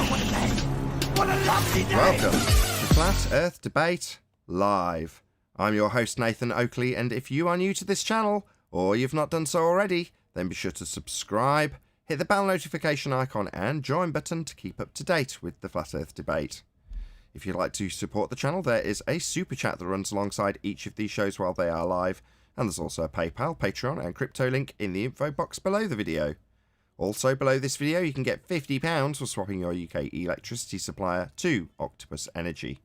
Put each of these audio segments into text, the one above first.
What a lovely day! Welcome to Flat Earth Debate Live. I'm your host Nathan Oakley, and if you are new to this channel, or you've not done so already, then be sure to subscribe, hit the bell notification icon and join button to keep up to date with the Flat Earth Debate. If you'd like to support the channel, there is a super chat that runs alongside each of these shows while they are live, and there's also a PayPal, Patreon and crypto link in the info box below the video. Also below this video you can get £50 for swapping your UK electricity supplier to Octopus Energy.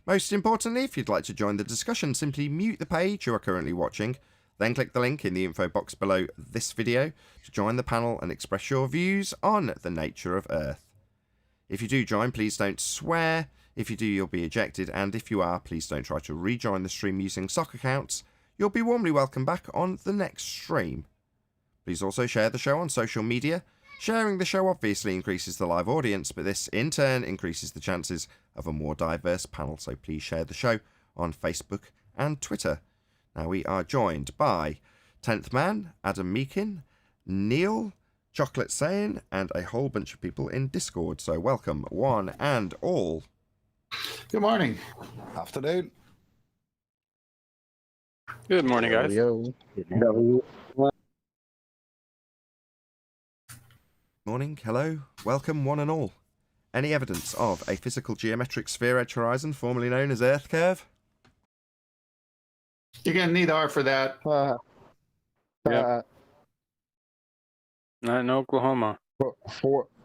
Most importantly, if you'd like to join the discussion, simply mute the page you are currently watching, then click the link in the info box below this video to join the panel and express your views on the nature of Earth. If you do join, please don't swear. If you do, you'll be ejected, and if you are, please don't try to rejoin the stream using sock accounts. You'll be warmly welcome back on the next stream. Please also share the show on social media. Sharing the show obviously increases the live audience, but this in turn increases the chances of a more diverse panel, so please share the show on Facebook and Twitter. Now we are joined by 10th Man, Adam Meakin, Neil, Chocolate Sayin, and a whole bunch of people in Discord, so welcome one and all. Good morning. Afternoon. Good morning, guys. Morning, hello, welcome one and all. Any evidence of a physical geometric sphere edge horizon, formerly known as Earth curve? You're going to need R for that. Yep. Not in Oklahoma.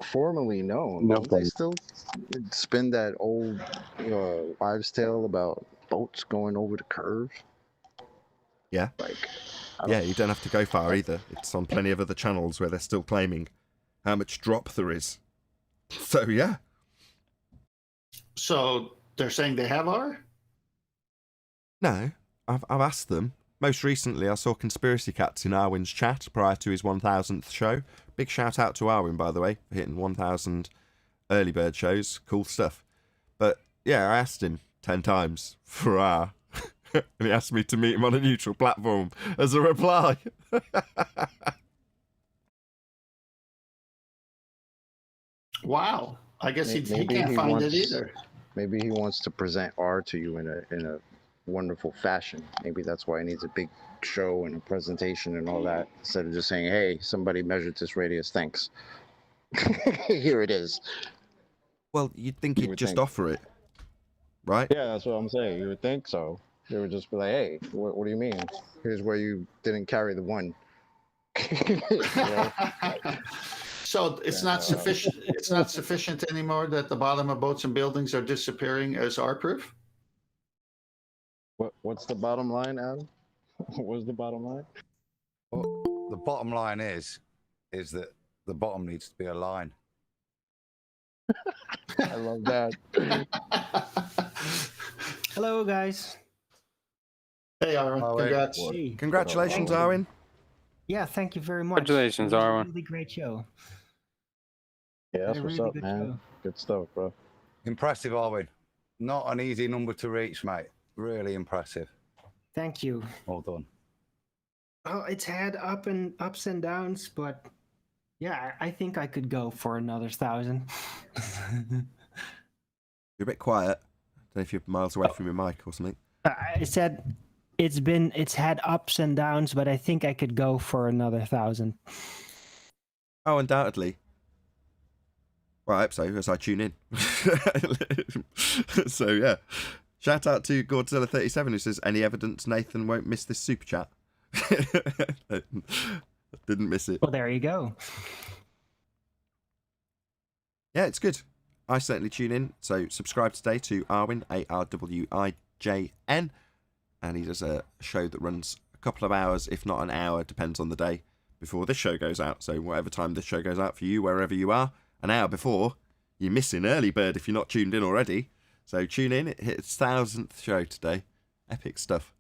Formerly known. Don't they still spin that old wives' tale about boats going over the curve? Yeah. Yeah, you don't have to go far either. It's on plenty of other channels where they're still claiming how much drop there is. So, yeah. So they're saying they have R? No, I've asked them. Most recently, I saw Conspiracy Cats in Arwin's chat prior to his 1000th show. Big shout out to Arwin, by the way, for hitting 1000 early bird shows. Cool stuff. But, yeah, I asked him 10 times for R. And he asked me to meet him on a neutral platform as a reply. Wow. I guess he can't find it either. Maybe he wants to present R to you in a wonderful fashion. Maybe that's why he needs a big show and a presentation and all that, instead of just saying, hey, somebody measured this radius, thanks. Here it is. Well, you'd think he'd just offer it, right? Yeah, that's what I'm saying. You would think so. They would just be like, hey, what do you mean? Here's where you didn't carry the one. So it's not sufficient. It's not sufficient anymore that the bottom of boats and buildings are disappearing as R-proof? What's the bottom line, Adam? What's the bottom line? Well, the bottom line is that the bottom needs to be a line. I love that. Hello, guys. Hey, Arwijn, congrats. Hey. Congratulations, Arwin. Yeah, thank you very much. Congratulations, It was Arwin. a really great show. Yeah, that's A what's really up, good man. show. Good stuff, bro. Impressive, Arwijn. Not an easy number to reach, mate. Really impressive. Thank you. Well done. Oh, it's had ups and downs, but yeah, I think I could go for another 1,000. You're a bit quiet. I don't know if you're miles away from your mic or something. I said it's had ups and downs, but I think I could go for another 1,000. Oh, undoubtedly. Well, I hope so, as I tune in. So, yeah. Shout out to Godzilla37 who says, any evidence Nathan won't miss this super chat? Didn't miss it. Well, there you go. Yeah, it's good. I certainly tune in. So subscribe today to Arwin, ARWIJN. And he does a show that runs a couple of hours, if not an hour, depends on the day, before this show goes out. So whatever time this show goes out for you, wherever you are, an hour before, you're missing early bird if you're not tuned in already. So tune in. It hits 1000th show today. Epic stuff.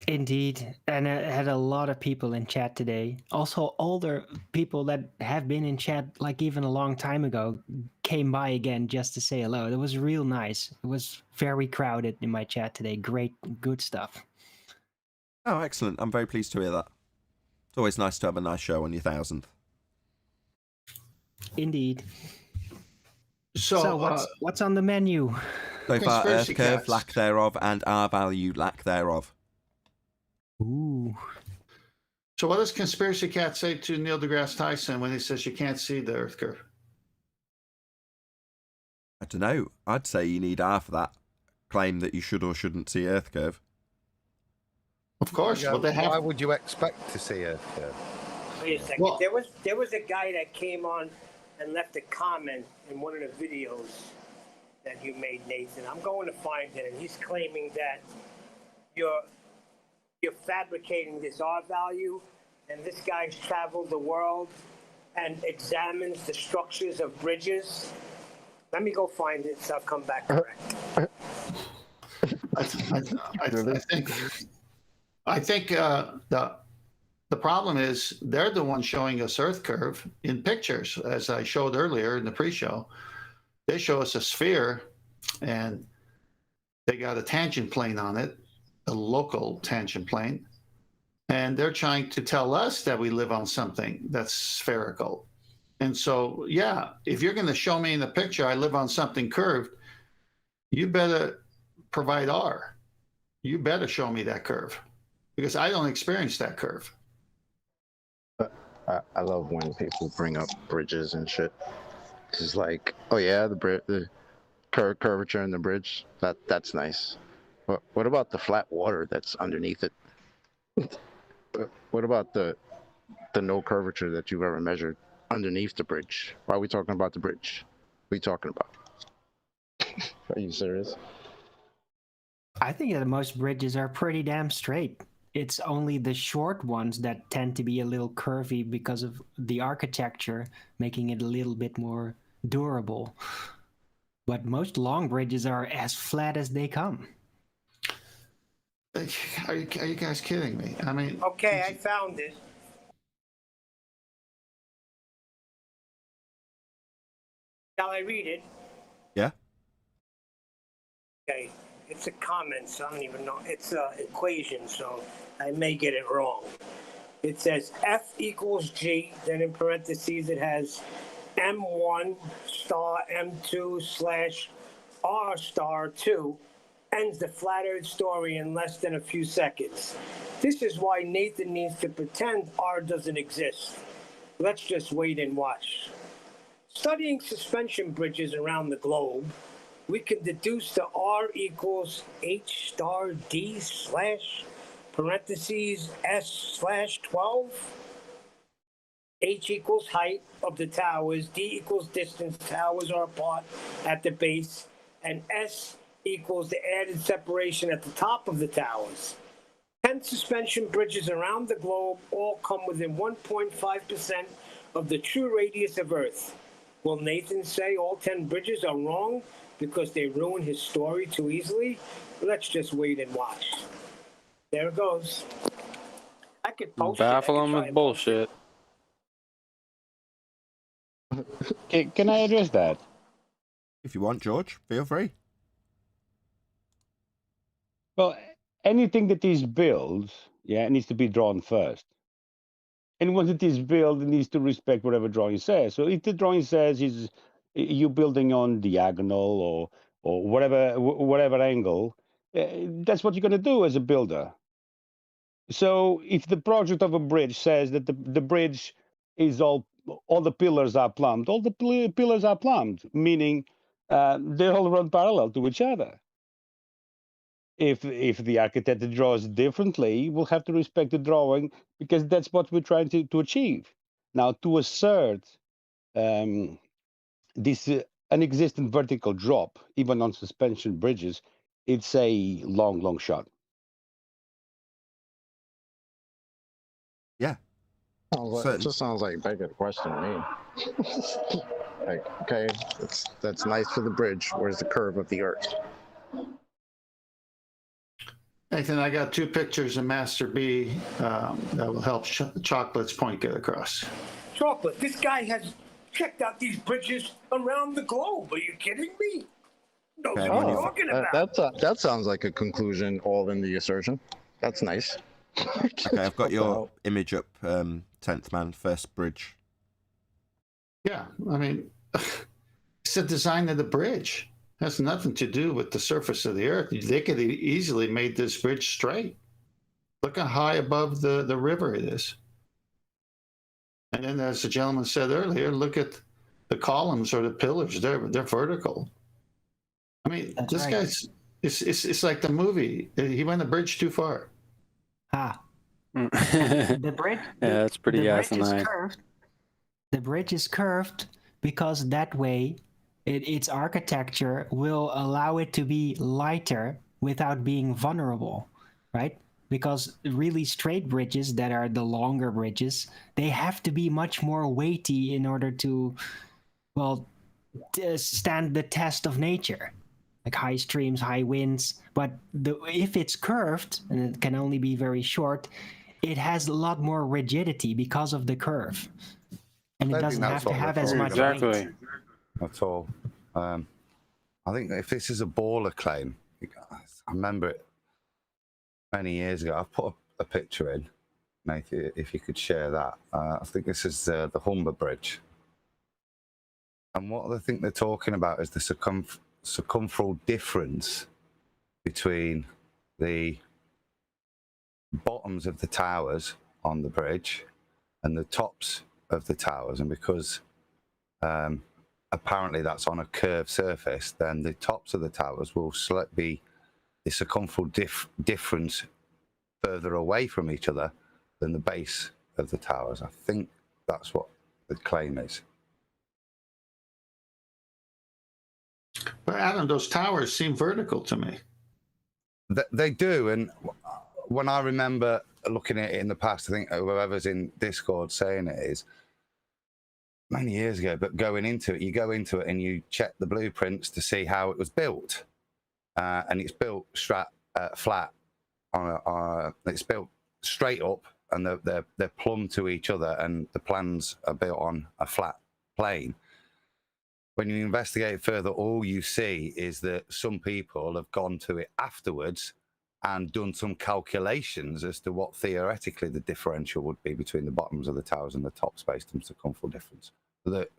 Indeed, and I had a lot of people in chat today. Also, older people that have been in chat, like even a long time ago, came by again just to say hello. It was real nice. It was very crowded in my chat today. Great, good stuff. Oh, excellent. I'm very pleased to hear that. It's always nice to have a nice show on your 1000th. Indeed. So, So what's on the menu? So far, Earth Conspiracy curve, cats. lack thereof, and R value, lack thereof. Ooh. so what does Conspiracy Cat say to Neil deGrasse Tyson when he says you can't see the Earth curve? I don't know. I'd say you need R for that claim that you should or shouldn't see Earth curve. Of course. Yeah, Well, they have. why would you expect to see Earth curve? Wait a second. Well- there was a guy that came on and left a comment in one of the videos that you made, Nathan. I'm going to find it, and he's claiming that you're fabricating this R value, and this guy's traveled the world and examines the structures of bridges. Let me go find it, so I'll come back correct. I think the problem is they're the ones showing us Earth curve in pictures, as I showed earlier in the pre-show. They show us a sphere, and they got a tangent plane on it, a local tangent plane, and they're trying to tell us that we live on something that's spherical. And so, yeah, if you're going to show me in the picture I live on something curved, you better provide R. You better show me that curve, because I don't experience that curve. I love when people bring up bridges and shit. It's like, oh yeah, the curvature in the bridge, that's nice. What about the flat water that's underneath it? What about the no curvature that you've ever measured underneath the bridge? Why are we talking about the bridge? What are you talking about? Are you serious? I think that most bridges are pretty damn straight. It's only the short ones that tend to be a little curvy because of the architecture, making it a little bit more durable. But most long bridges are as flat as they come. Are you guys kidding me? I mean, Okay, I found it. Shall I read it? Yeah? Okay, it's a comment, so I don't even know. It's an equation, so I may get it wrong. It says F equals G, then in parentheses it has M1 star M2 slash R star 2, ends the flat earth story in less than a few seconds. This is why Nathan needs to pretend R doesn't exist. Let's just wait and watch. Studying suspension bridges around the globe, we can deduce the R equals H star D slash parentheses S slash 12. H equals height of the towers, D equals distance towers are apart at the base, and S equals the added separation at the top of the towers. 10 suspension bridges around the globe all come within 1.5% of the true radius of Earth. Will Nathan say all 10 bridges are wrong because they ruin his story too easily? Let's just wait and watch. There it goes. I could post Baffle it. him with bullshit. Can I address that? If you want, George, feel free. Well, anything that is built, it needs to be drawn first. And once it is built, it needs to respect whatever drawing says. So if the drawing says is you building on diagonal or whatever angle, that's what you're going to do as a builder. So if the project of a bridge says that the bridge is all the pillars are plumbed, all the pillars are plumbed, meaning they all run parallel to each other. If the architect draws differently, we'll have to respect the drawing because that's what we're trying to achieve. Now, to assert this unexistent vertical drop, even on suspension bridges, it's a long shot. Yeah. It just sounds like begging a question to me. Like, okay, that's nice for the bridge. Where's the curve of the Earth? Nathan, I got 2 pictures of Master B that will help Chocolate's point get across. Chocolate, this guy has checked out these bridges around the globe. Are you kidding me? No, Okay, what are you talking about? That sounds like a conclusion all in the assertion. That's nice. Okay, I've got your image up, 10th man, first bridge. Yeah, I mean, it's the design of the bridge. It has nothing to do with the surface of the earth. They could have easily made this bridge straight. Look how high above the river it is. And then, as the gentleman said earlier, look at the columns or the pillars. They're vertical. I mean, That's this right. guy's it's like the movie. He went a bridge too far. Ah, Yeah, the bridge. that's pretty the bridge is asinine. curved. The bridge is curved because that way, its architecture will allow it to be lighter without being vulnerable, right? Because really straight bridges that are the longer bridges, they have to be much more weighty in order to, well, stand the test of nature, like high streams, high winds. But if it's curved and it can only be very short, it has a lot more rigidity because of the curve, and it I don't doesn't think have that's to what have we're as talking much about. Exactly. weight. At all. I think if this is a baller claim, I remember it many years ago. I've put a picture in, Nathan, if you could share that. I think this is the Humber Bridge. And what I think they're talking about is the circumferential difference between the bottoms of the towers on the bridge and the tops of the towers. And because apparently that's on a curved surface, then the tops of the towers will be the circumferential difference further away from each other than the base of the towers. I think that's what the claim is. But Adam, those towers seem vertical to me. They do, and when I remember looking at it in the past, I think whoever's in Discord saying it is many years ago, but going into it, you go into it and you check the blueprints to see how it was built, and it's built flat on it's built straight up, and they're plumb to each other, and the plans are built on a flat plane. When you investigate further, all you see is that some people have gone to it afterwards and done some calculations as to what theoretically the differential would be between the bottoms of the towers and the tops based on circumferential difference. That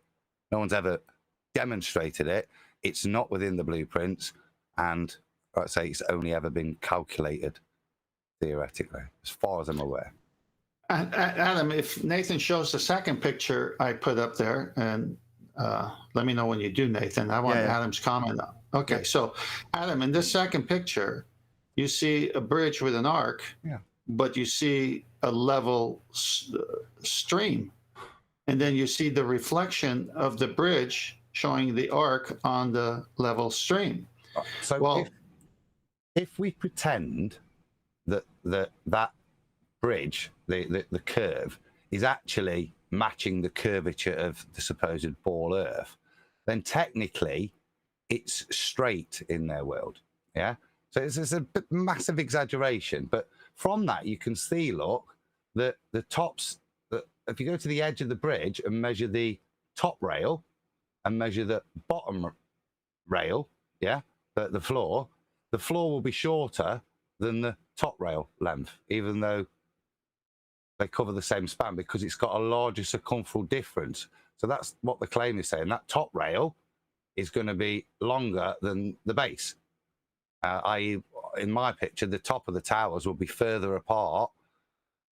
no one's ever demonstrated it. It's not within the blueprints, and I'd say it's only ever been calculated theoretically, as far as I'm aware. Adam, if Nathan shows the second picture I put up there, and let me know when you do, Nathan. I want Adam's comment. Okay, so Adam, in this second picture, you see a bridge with an arc, but you see a level stream. And then you see the reflection of the bridge showing the arc on the level stream. So well, if we pretend that that bridge, the curve, is actually matching the curvature of the supposed ball Earth, then technically it's straight in their world. Yeah. So it's a massive exaggeration, but from that you can see, look, that the tops. If you go to the edge of the bridge and measure the top rail and measure the bottom rail, the floor will be shorter than the top rail length, even though they cover the same span, because it's got a larger circumferential difference. So that's what the claim is saying. That top rail is going to be longer than the base. I.e., in my picture, the top of the towers will be further apart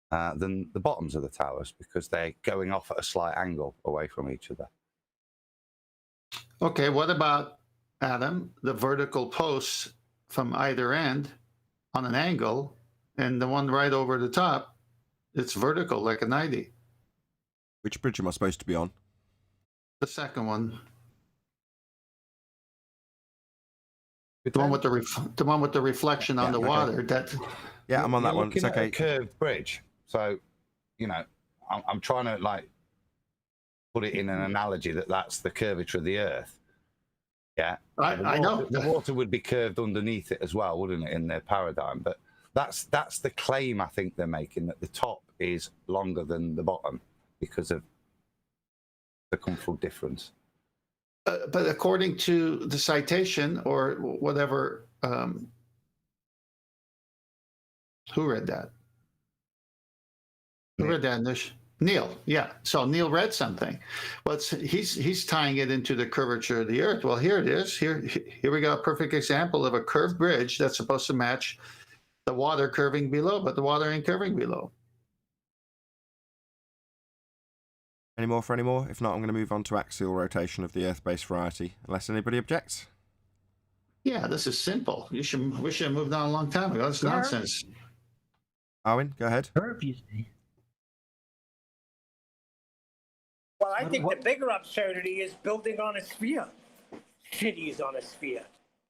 than the bottoms of the towers, because they're going off at a slight angle away from each other. Okay, what about, Adam, the vertical posts from either end on an angle, and the one right over the top, it's vertical like a 90? Which bridge am I supposed to be on? The second one. The one with the reflection on the water. Yeah, I'm on that one. Looking It's okay. at a curved bridge. So, I'm trying to put it in an analogy that's the curvature of the Earth. Yeah, I know the water would be curved underneath it as well, wouldn't it, in their paradigm? But that's the claim I think they're making, that the top is longer than the bottom because of the circumferential difference. But according to the citation or whatever, who read that? Who read that, Nish? Neil, yeah. So Neil read something. Well, he's tying it into the curvature of the Earth. Well, here it is. Here we got a perfect example of a curved bridge that's supposed to match the water curving below, but the water ain't curving below. Any more for any more? If not, I'm going to move on to axial rotation of the Earth-based variety, unless anybody objects. Yeah, this is simple. We should have moved on a long time ago. It's nonsense. Arwijn, go ahead. Curve, you say? Well, I think the bigger absurdity is building on a sphere. Cities on a sphere.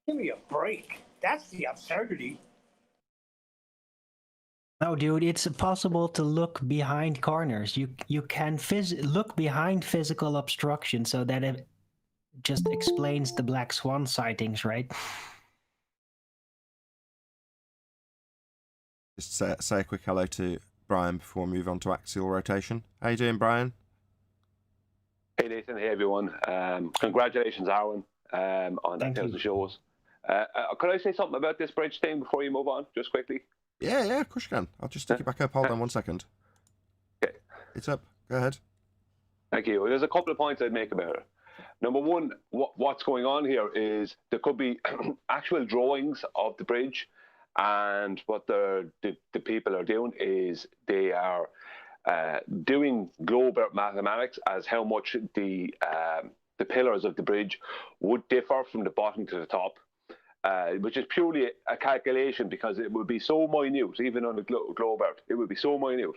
Give me a break. That's the absurdity. No, dude, it's possible to look behind corners. You can look behind physical obstruction, so that it just explains the black swan sightings, right? Just say a quick hello to Brian before we move on to axial rotation. How you doing, Brian? Hey Nathan, hey everyone. Congratulations, Arwijn, on that of the shows. Could I say something about this bridge thing before you move on, just quickly? Yeah, of course you can. I'll just stick it back up. Hold on 1 second. Okay. It's up. Go ahead. Thank you. There's a couple of points I'd make about it. Number one, what's going on here is there could be actual drawings of the bridge, and what the people are doing is they are doing globe Earth mathematics as how much the pillars of the bridge would differ from the bottom to the top, which is purely a calculation, because it would be so minute, even on the globe Earth, it would be so minute.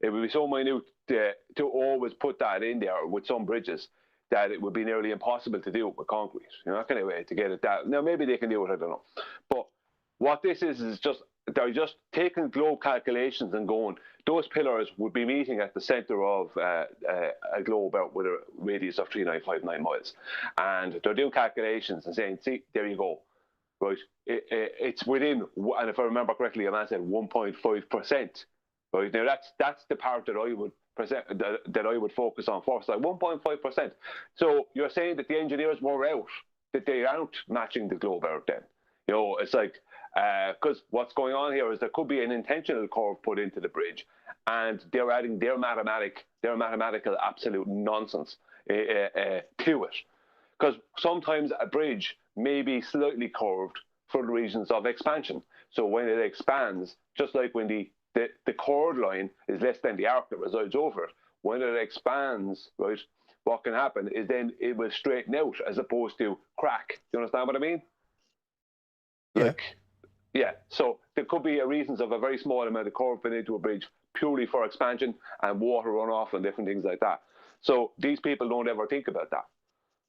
It would be so minute to always put that in there with some bridges that it would be nearly impossible to do it with concrete. You're not going to get it that. Now, maybe they can do it, I don't know. But what this is just, they're just taking globe calculations and going, those pillars would be meeting at the center of a globe out with a radius of 3959 miles. And they're doing calculations and saying, see, there you go. Right? It's within, and if I remember correctly, a man said 1.5%. Right? Now, that's the part that I would present, that I would focus on first, like 1.5%. So you're saying that the engineers were out, that they aren't matching the globe out then. You know, it's like, because what's going on here is there could be an intentional curve put into the bridge, and they're adding their mathematical absolute nonsense to it. Because sometimes a bridge may be slightly curved for the reasons of expansion. So when it expands, just like when the chord line is less than the arc that resides over it, when it expands, right, what can happen is then it will straighten out as opposed to crack. Do you understand what I mean? Yeah. Yeah, so there could be reasons of a very small amount of curve put into a bridge purely for expansion and water runoff and different things like that. So these people don't ever think about that.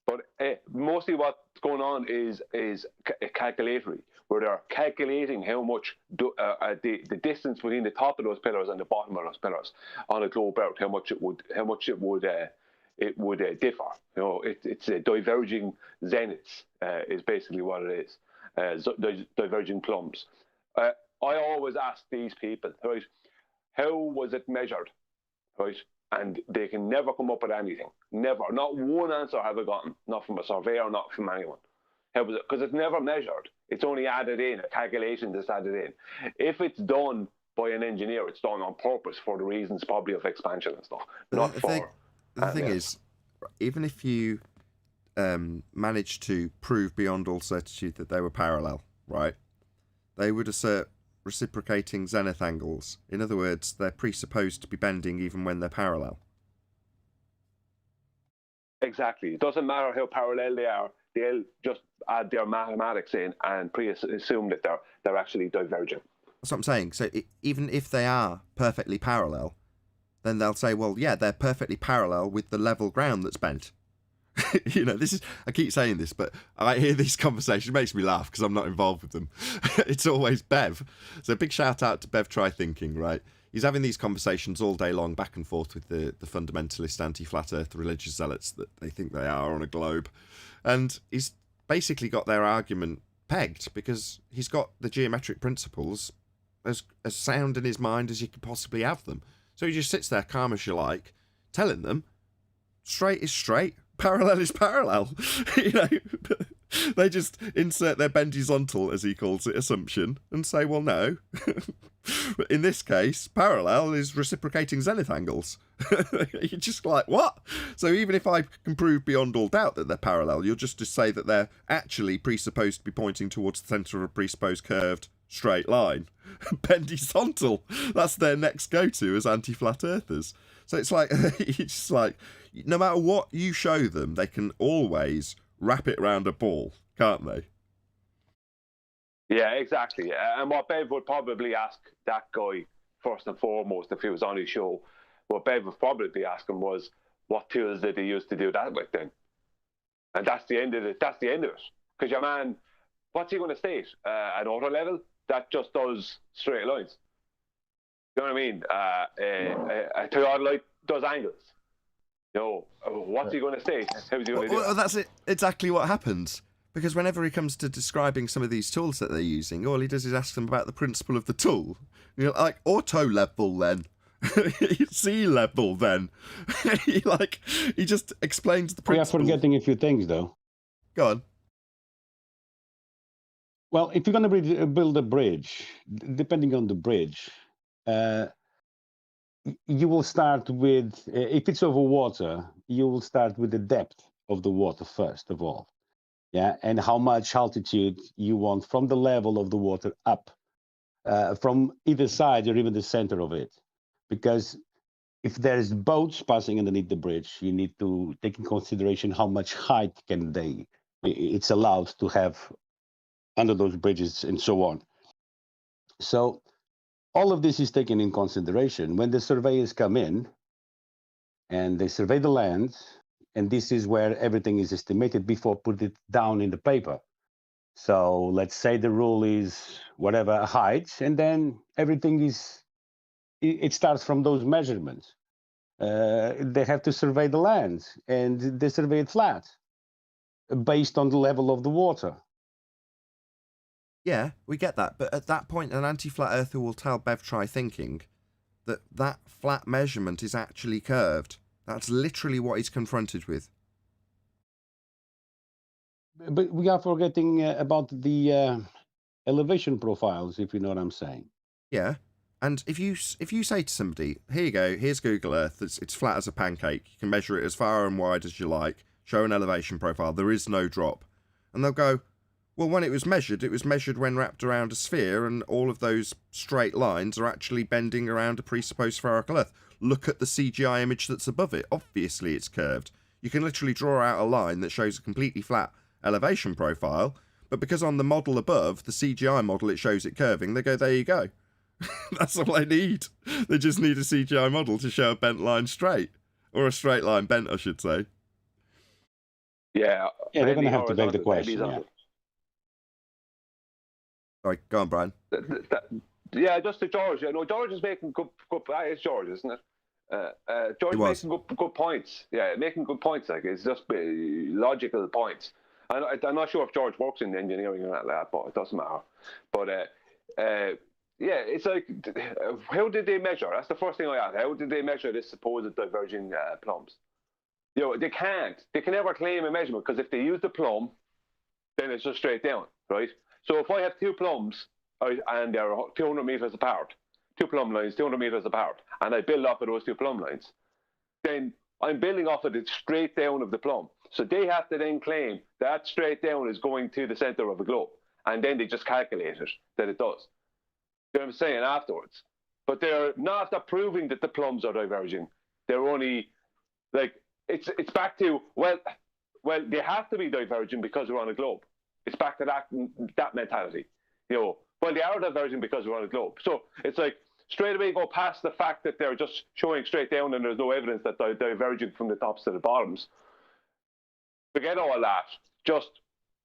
But mostly what's going on is calculatory, where they're calculating how much the distance between the top of those pillars and the bottom of those pillars on a globe Earth, how much it would differ. You know, it's a diverging zeniths is basically what it is. Diverging plumbs. I always ask these people, right, how was it measured, right? And they can never come up with anything. Never. Not one answer have I gotten, not from a surveyor, not from anyone. How was it? Because it's never measured. It's only added in, a calculation that's added in. If it's done by an engineer, it's done on purpose for the reasons probably of expansion and stuff. The thing is, even if you managed to prove beyond all certitude that they were parallel, right? They would assert reciprocating zenith angles. In other words, they're presupposed to be bending even when they're parallel. Exactly. It doesn't matter how parallel they are. They'll just add their mathematics in and assume that they're actually diverging. That's what I'm saying. So even if they are perfectly parallel, then they'll say, well, yeah, they're perfectly parallel with the level ground that's bent. You know, I keep saying this, but I hear these conversations. It makes me laugh because I'm not involved with them. It's always Bev. So big shout out to Bev Try Thinking, right? He's having these conversations all day long, back and forth with the fundamentalist anti-flat earth religious zealots that they think they are on a globe. And he's basically got their argument pegged because he's got the geometric principles as sound in his mind as you could possibly have them. So he just sits there calm as you like, telling them straight is straight, parallel is parallel. You know, they just insert their bendizontal, as he calls it, assumption and say, well, no. In this case, parallel is reciprocating zenith angles. You're just like, what? So even if I can prove beyond all doubt that they're parallel, you'll just say that they're actually presupposed to be pointing towards the centre of a presupposed curved straight line. Bendisontal. That's their next go-to as anti-flat earthers. So it's like, it's just like, no matter what you show them, they can always wrap it around a ball, can't they? Yeah, exactly. And what Bev would probably ask that guy, first and foremost, if he was on his show, what Bev would probably be asking was, what tools did he use to do that with then? And that's the end of it. That's the end of it. Because your man, what's he going to state? At auto level, that just does straight lines. You know what I mean? A Toyota does angles. You know, what's he going to state? How's he going to do Well, that's exactly what happens. Because whenever he comes to describing some of these tools that they're using, all he does is ask them about the principle of the tool. You know, like auto level then. C level then. he just explains the principle. We are forgetting a few things though. Go on. Well, if you're going to build a bridge, depending on the bridge, you will start with, if it's over water, you will start with the depth of the water first of all. Yeah, and how much altitude you want from the level of the water up, from either side or even the center of it. Because if there's boats passing underneath the bridge, you need to take in consideration how much height it's allowed to have under those bridges and so on. So all of this is taken in consideration when the surveyors come in and they survey the land. And this is where everything is estimated before put it down in the paper. So let's say the rule is whatever height, and then everything it starts from those measurements. They have to survey the land, and they survey it flat, based on the level of the water. Yeah, we get that. But at that point, an anti-flat earther will tell Bev Try Thinking that flat measurement is actually curved. That's literally what he's confronted with. But we are forgetting about the elevation profiles, if you know what I'm saying. Yeah, and if you say to somebody, here you go, here's Google Earth, it's flat as a pancake, you can measure it as far and wide as you like, show an elevation profile, there is no drop. And they'll go, well, when it was measured when wrapped around a sphere, and all of those straight lines are actually bending around a presupposed spherical Earth. Look at the CGI image that's above it. Obviously, it's curved. You can literally draw out a line that shows a completely flat elevation profile, but because on the model above, the CGI model, it shows it curving, they go, there you go. That's all they need. They just need a CGI model to show a bent line straight. Or a straight line bent, I should say. Yeah, they're going to have to beg the question. Yeah. Sorry, go on, Brian. Yeah, just to George. You know, George is making good. It's George, isn't it? George is making good points. Yeah, making good points. Like, it's just logical points. I'm not sure if George works in engineering or that, but it doesn't matter. But yeah, it's like, how did they measure? That's the first thing I asked. How did they measure this supposed diverging plumbs? You know, they can't. They can never claim a measurement, because if they use the plumb, then it's just straight down, right? So if I have two plumbs and they're 200 meters apart, two plumb lines 200 meters apart, and I build off of those two plumb lines, then I'm building off of the straight down of the plumb. So they have to then claim that straight down is going to the center of a globe, and then they just calculate it that it does. You know what I'm saying, afterwards? But they're not after proving that the plumbs are diverging. They're only like, it's back to, well, they have to be diverging because we're on a globe. It's back to that mentality. You know, well, they are diverging because we're on a globe. So it's like, straight away go past the fact that they're just showing straight down and there's no evidence that they're diverging from the tops to the bottoms. Forget all that. Just,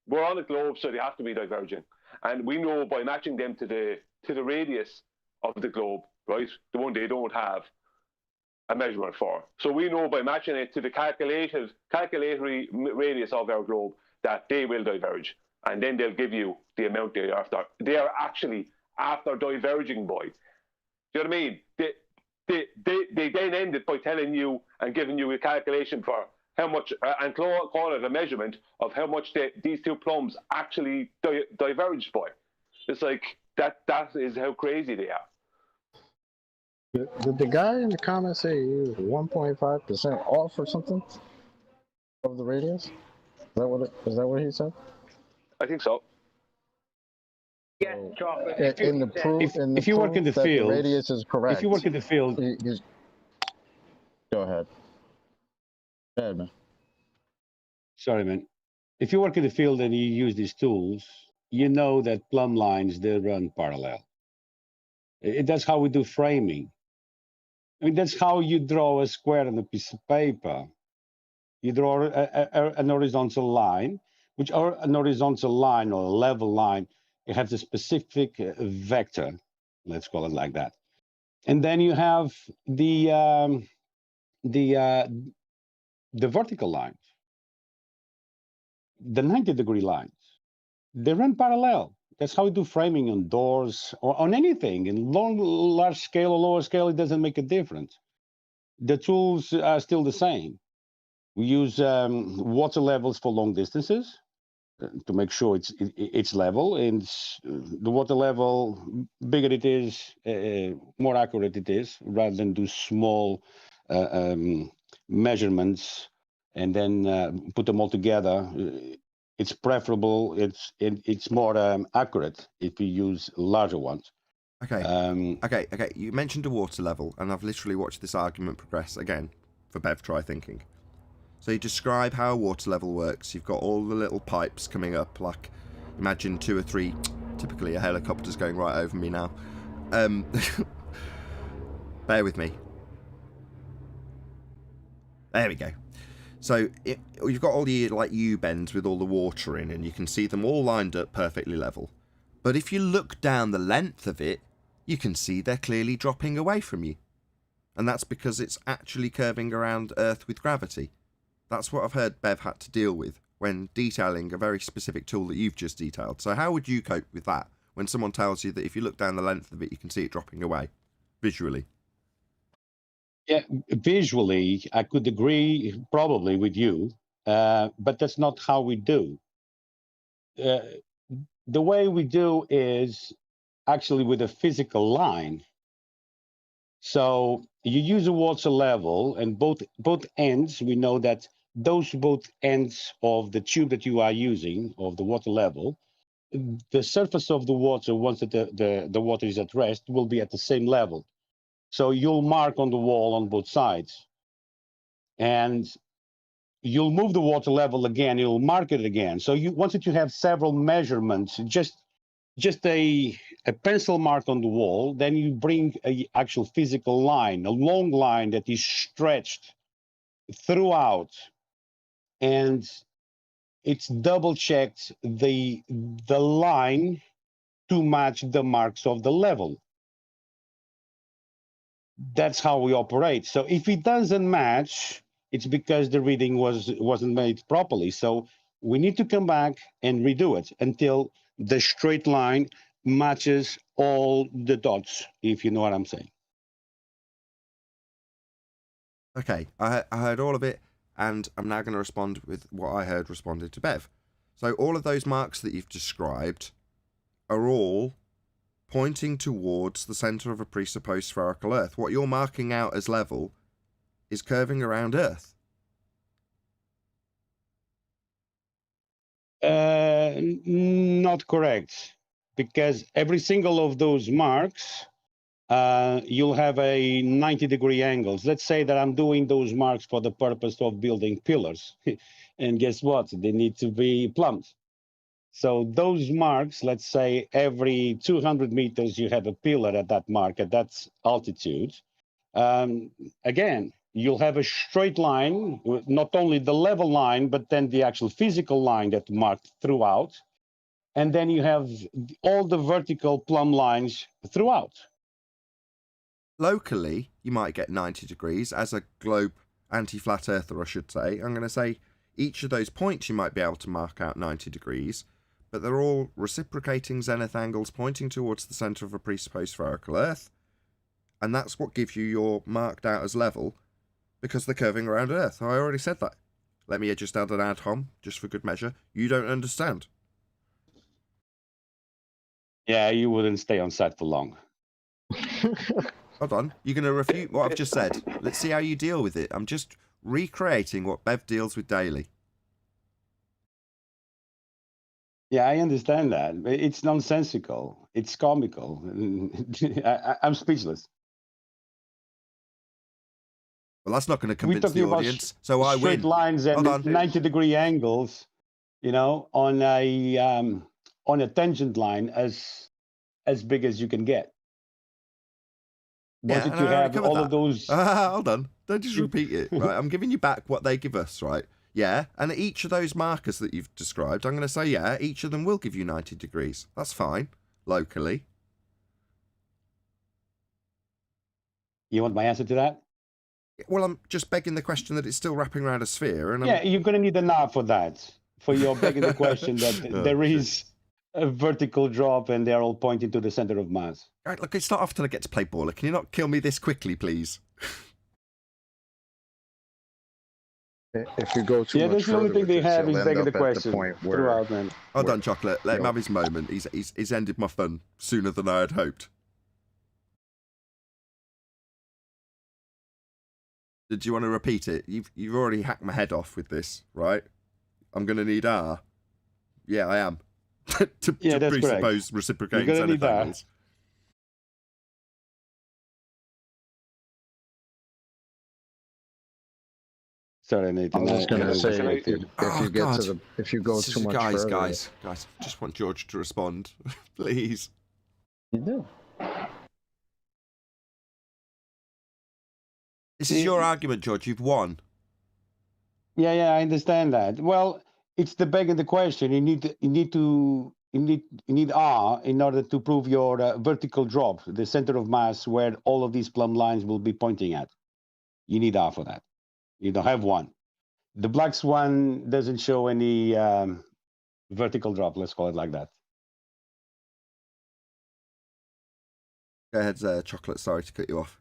we're on a globe, so they have to be diverging. And we know by matching them to the radius of the globe, right, the one they don't have a measurement for. So we know by matching it to the calculatory radius of our globe that they will diverge. And then they'll give you the amount they are actually after diverging by. Do you know what I mean? They then end it by telling you and giving you a calculation for how much, and call it a measurement of how much these two plumbs actually diverged by. It's like, that is how crazy they are. Did the guy in the comments say he was 1.5% off or something of the radius? Is that what he said? I think so. Yes, chocolate. In the proof, if you work in the that field, the radius is correct. if you work in the field, go ahead. Go ahead, man. sorry, man. If you work in the field and you use these tools, you know that plumb lines, they run parallel. That's how we do framing. I mean, that's how you draw a square on a piece of paper. You draw an horizontal line, which are an horizontal line or a level line. It has a specific vector, let's call it like that. And then you have the vertical lines, the 90-degree lines. They run parallel. That's how we do framing on doors or on anything. In large scale or lower scale, it doesn't make a difference. The tools are still the same. We use water levels for long distances to make sure it's level. And the water level, bigger it is, more accurate it is, rather than do small measurements and then put them all together. It's preferable. It's more accurate if you use larger ones. Okay. Okay. You mentioned a water level, and I've literally watched this argument progress again for Bev Try Thinking. So you describe how a water level works. You've got all the little pipes coming up, like imagine 2 or 3. Typically, a helicopter's going right over me now. Bear with me. There we go. So you've got all the like U-bends with all the water in, and you can see them all lined up perfectly level. But if you look down the length of it, you can see they're clearly dropping away from you. And that's because it's actually curving around Earth with gravity. That's what I've heard Bev had to deal with when detailing a very specific tool that you've just detailed. So how would you cope with that when someone tells you that if you look down the length of it, you can see it dropping away visually? Yeah, visually, I could agree probably with you, but that's not how we do. The way we do is actually with a physical line. So you use a water level, and both ends, we know that those both ends of the tube that you are using, of the water level, the surface of the water, once the water is at rest, will be at the same level. So you'll mark on the wall on both sides. And you'll move the water level again, you'll mark it again. So once that you have several measurements, just a pencil mark on the wall, then you bring an actual physical line, a long line that is stretched throughout, and it's double checked the line to match the marks of the level. That's how we operate. So if it doesn't match, it's because the reading wasn't made properly. So we need to come back and redo it until the straight line matches all the dots, if you know what I'm saying. Okay, I heard all of it, and I'm now going to respond with what I heard responded to Bev. So all of those marks that you've described are all pointing towards the centre of a presupposed spherical Earth. What you're marking out as level is curving around Earth. Not correct, because every single of those marks, you'll have a 90-degree angles. Let's say that I'm doing those marks for the purpose of building pillars. And guess what? They need to be plumbed. So those marks, let's say every 200 meters, you have a pillar at that mark, at that altitude. Again, you'll have a straight line, not only the level line, but then the actual physical line that marked throughout. And then you have all the vertical plumb lines throughout. Locally, you might get 90 degrees. As a globe anti-flat earther, I should say, I'm going to say each of those points you might be able to mark out 90 degrees, but they're all reciprocating zenith angles pointing towards the centre of a presupposed spherical Earth, and that's what gives you your marked out as level, because they're curving around Earth. I already said that. Let me just add an ad hom, just for good measure. You don't understand. Yeah, you wouldn't stay on set for long. Hold on. You're going to refute what I've just said. Let's see how you deal with it. I'm just recreating what Bev deals with daily. Yeah, I understand that. It's nonsensical. It's comical. I'm speechless. Well, that's not going to We're convince the talking about audience, so I straight win. lines and 90-degree angles, you know, on a tangent line as big as you can get. Yeah, Wasn't you have all of those? Hold on. Don't just repeat it. Right, I'm giving you back what they give us, right? Yeah, and each of those markers that you've described, I'm going to say, yeah, each of them will give you 90 degrees. That's fine, locally. You want my answer to that? Well, I'm just begging the question that it's still wrapping around a sphere. And yeah, you're going to need an R for that, for your begging the question that there is a vertical drop and they're all pointing to the center of mass. Right, look, it's not often I get to play baller. Can you not kill me this quickly, please? If you go too much that's the only thing they have is begging the question throughout, man. Hold on, Chocolate. Let him have his moment. He's ended my fun sooner than I had hoped. Did you want to repeat it? You've already hacked my head off with this, right? I'm going to need R. Yeah, I am. to presuppose reciprocating zenith angles. Sorry, Nathan. I was going to say, if you go too much further, guys, just want George to respond, please. You do. This is your argument, George. You've won. Yeah, I understand that. Well, it's the begging the question. You need R in order to prove your vertical drop, the center of mass where all of these plumb lines will be pointing at. You need R for that. You don't have one. The black swan doesn't show any vertical drop. Let's call it like that. Go ahead, Chocolate. Sorry to cut you off.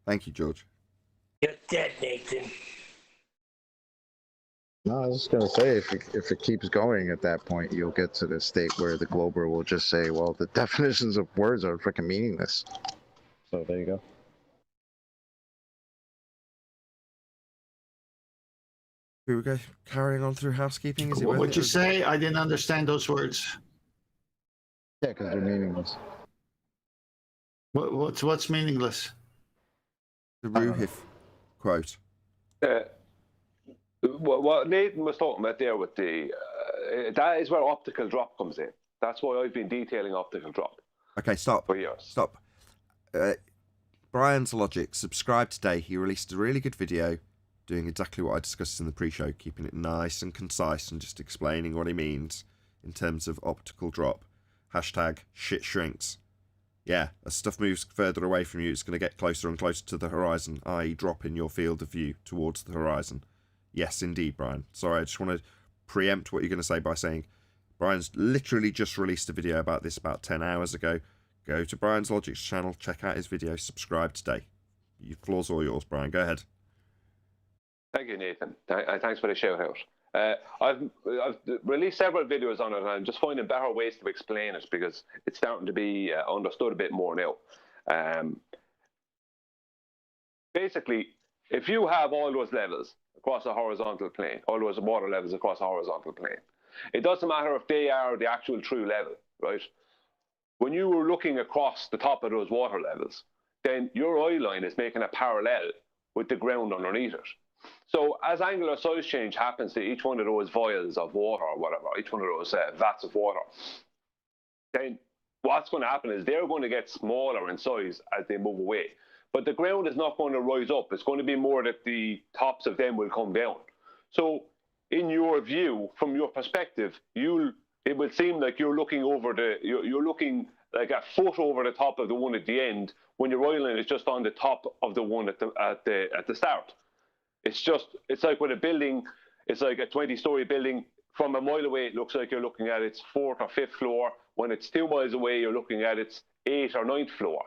Thank you, George. You're dead, Nathan. No, I was just going to say, if it keeps going at that point, you'll get to the state where the Glober will just say, well, the definitions of words are freaking meaningless. So there you go. Here we go. Carrying on through housekeeping. Is it What would you say? I didn't understand those words. Yeah, because they're meaningless. What's meaningless? The Ruhif quote. What Nathan was talking about there with that is where optical drop comes in. That's why I've been detailing optical drop. Okay, stop. For years. Stop. Brian's Logic, subscribe today. He released a really good video doing exactly what I discussed in the pre-show, keeping it nice and concise and just explaining what he means in terms of optical drop. Hashtag shit shrinks. Yeah, as stuff moves further away from you, it's going to get closer and closer to the horizon, i.e. drop in your field of view towards the horizon. Yes, indeed, Brian. Sorry, I just want to preempt what you're going to say by saying Brian's literally just released a video about this about 10 hours ago. Go to Brian's Logic's channel, check out his video, subscribe today. Your floor's all yours, Brian. Go ahead. Thank you, Nathan. Thanks for the shout out. I've released several videos on it, and I'm just finding better ways to explain it because it's starting to be understood a bit more now. Basically, if you have all those levels across a horizontal plane, all those water levels across a horizontal plane, it doesn't matter if they are the actual true level, right? When you were looking across the top of those water levels, then your eye line is making a parallel with the ground underneath it. So as angular size change happens to each one of those vials of water or whatever, each one of those vats of water, then what's going to happen is they're going to get smaller in size as they move away. But the ground is not going to rise up. It's going to be more that the tops of them will come down. So in your view, from your perspective, it would seem like you're looking over you're looking like a foot over the top of the one at the end when your eye line is just on the top of the one at the start. It's like with a building, it's like a 20-story building. From a mile away, it looks like you're looking at its 4th or 5th floor. When it's 2 miles away, you're looking at its 8th or 9th floor.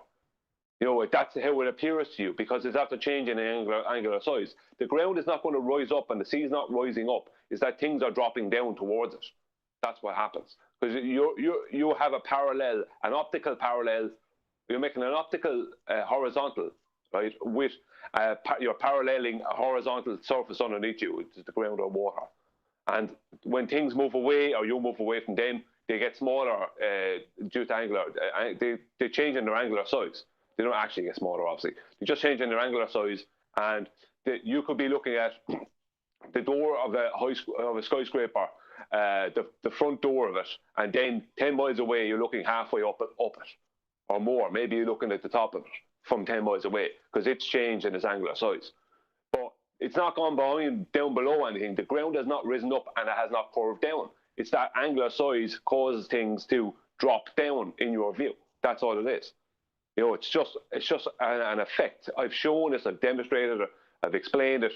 You know, that's how it appears to you because it's after changing in angular size. The ground is not going to rise up and the sea is not rising up. It's that things are dropping down towards it. That's what happens. Because you have a parallel, an optical parallel You're making an optical horizontal, right? With you're paralleling a horizontal surface underneath you, which is the ground or water. And when things move away or you move away from them, they get smaller due to angular. They change in their angular size. They don't actually get smaller, obviously. They just change in their angular size, and you could be looking at the door of a skyscraper, the front door of it, and then 10 miles away, you're looking halfway up it, or more. Maybe you're looking at the top of it from 10 miles away, because it's changed in its angular size. But it's not gone down below anything. The ground has not risen up and it has not curved down. It's that angular size causes things to drop down in your view. That's all it is. It's just an effect. I've shown this, I've demonstrated it, I've explained it.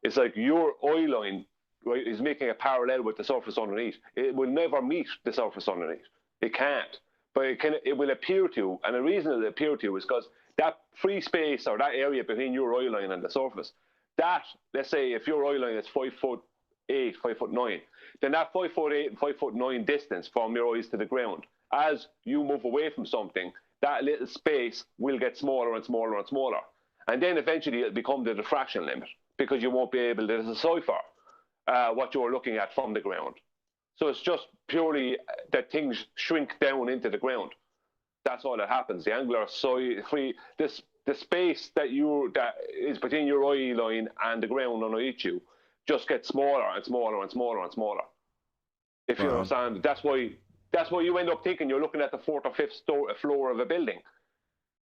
It's like your eye line, right, is making a parallel with the surface underneath. It will never meet the surface underneath. It can't. But it will appear to, and the reason it'll appear to is because that free space or that area between your eye line and the surface, that, let's say if your eye line is 5'8", 5'9", then that 5'8" and 5'9" distance from your eyes to the ground, as you move away from something, that little space will get smaller and smaller and smaller. And then eventually it'll become the diffraction limit, because you won't be able to decipher what you're looking at from the ground. So it's just purely that things shrink down into the ground. That's all that happens. The angular size, the space that is between your eye line and the ground underneath you just gets smaller and smaller and smaller and smaller. If you understand, that's why you end up thinking you're looking at the 4th or 5th floor of a building.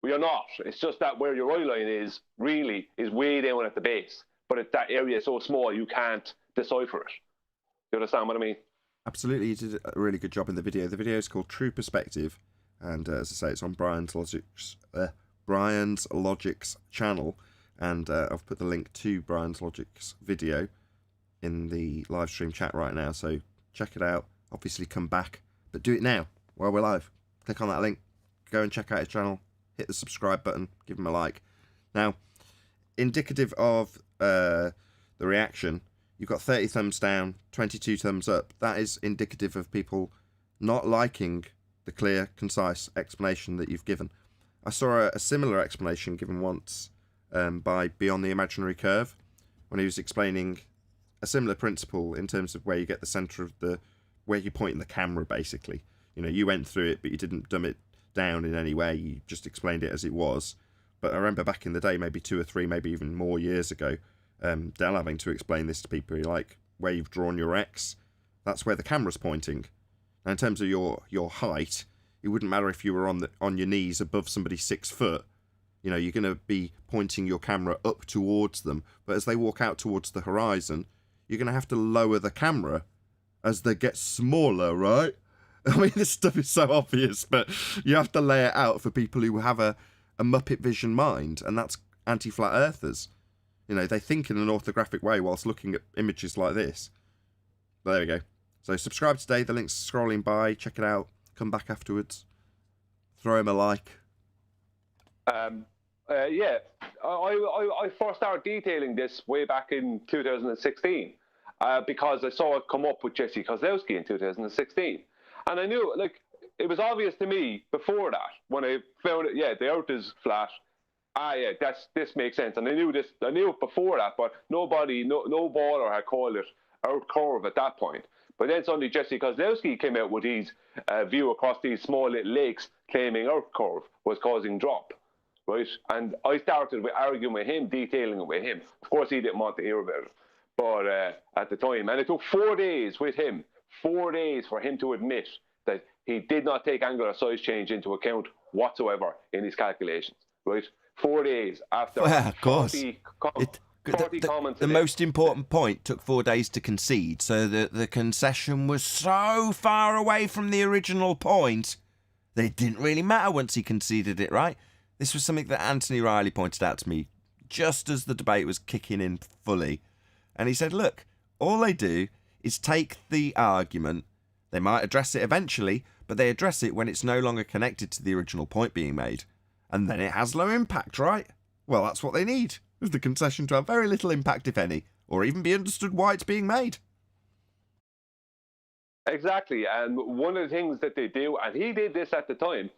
Well, you're not. It's just that where your eye line is really is way down at the base. But that area is so small you can't decipher it. You understand what I mean? Absolutely, you did a really good job in the video. The video is called True Perspective, and as I say, it's on Brian's Logic's channel, and I've put the link to Brian's Logic's video in the live stream chat right now, so check it out. Obviously come back, but do it now while we're live. Click on that link, go and check out his channel, hit the subscribe button, give him a like. Now, indicative of the reaction, you've got 30 thumbs down, 22 thumbs up. That is indicative of people not liking the clear, concise explanation that you've given. I saw a similar explanation given once by Beyond the Imaginary Curve, when he was explaining a similar principle in terms of where you get the center of where you point in the camera, basically. You went through it, but you didn't dumb it down in any way. You just explained it as it was. But I remember back in the day, maybe 2 or 3, maybe even more years ago, Dell having to explain this to people, like where you've drawn your X, that's where the camera's pointing. Now, in terms of your height, it wouldn't matter if you were on your knees above somebody 6 foot. You're going to be pointing your camera up towards them, but as they walk out towards the horizon, you're going to have to lower the camera as they get smaller, right? I mean, this stuff is so obvious, but you have to lay it out for people who have a Muppet vision mind, and that's anti-flat earthers. They think in an orthographic way whilst looking at images like this. But there we go. So subscribe today. The link's scrolling by. Check it out. Come back afterwards. Throw him a like. Yeah. I first started detailing this way back in 2016 because I saw it come up with Jesse Kozlowski in 2016. And I knew, it was obvious to me before that, when I found it, yeah, the earth is flat. Yeah, this makes sense. And I knew it before that, but no baller had called it earth curve at that point. But then suddenly Jesse Kozlowski came out with his view across these small little lakes, claiming earth curve was causing drop, right? And I started arguing with him, detailing it with him. Of course, he didn't want to hear about it, but at the time. And it took 4 days with him, 4 days for him to admit that he did not take angular size change into account whatsoever in his calculations, right? 4 days after 40 comments. The most important point took 4 days to concede, so the concession was so far away from the original point that it didn't really matter once he conceded it, right? This was something that Anthony Riley pointed out to me just as the debate was kicking in fully. And he said, look, all they do is take the argument, they might address it eventually, but they address it when it's no longer connected to the original point being made. And then it has low impact, right? Well, that's what they need, is the concession to have very little impact, if any, or even be understood why it's being made. Exactly, and one of the things that they do, and he did this at the time,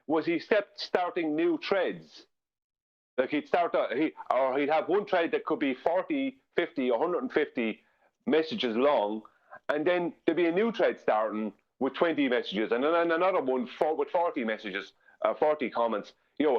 was he starting new threads. Like he'd have one thread that could be 40, 50, 150 messages long, and then there'd be a new thread starting with 20 messages, and then another one with 40 messages, 40 comments.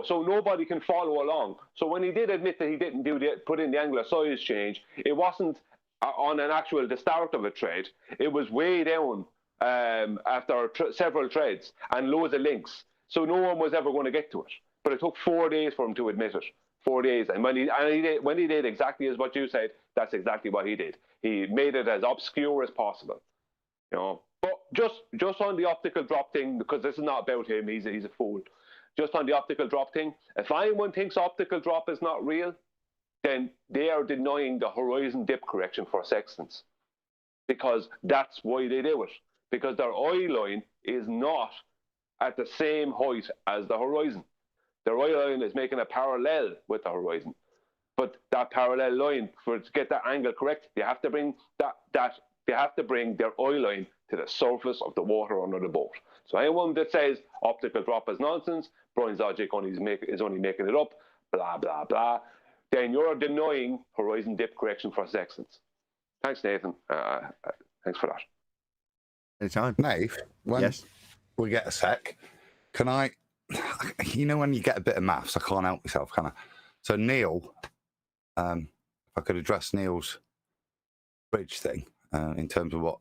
So nobody can follow along. So when he did admit that he didn't put in the angular size change, it wasn't on the start of a thread. It was way down after several threads and loads of links. So no one was ever going to get to it. But it took 4 days for him to admit it. 4 days. And when he did exactly as what you said, that's exactly what he did. He made it as obscure as possible. But just on the optical drop thing, because this is not about him, he's a fool. Just on the optical drop thing, if anyone thinks optical drop is not real, then they are denying the horizon dip correction for sextants. Because that's why they do it. Because their eye line is not at the same height as the horizon. Their eye line is making a parallel with the horizon. But that parallel line, to get that angle correct, they have to bring they have to bring their eye line to the surface of the water under the boat. So anyone that says optical drop is nonsense, Brian's logic is only making it up, blah, blah, blah, then you're denying horizon dip correction for sextants. Thanks, Nathan. Thanks for that. Anytime. Nate, when we get a sec, can I, when you get a bit of maths, I can't help myself, can I? So Neil, if I could address Neil's bridge thing, in terms of what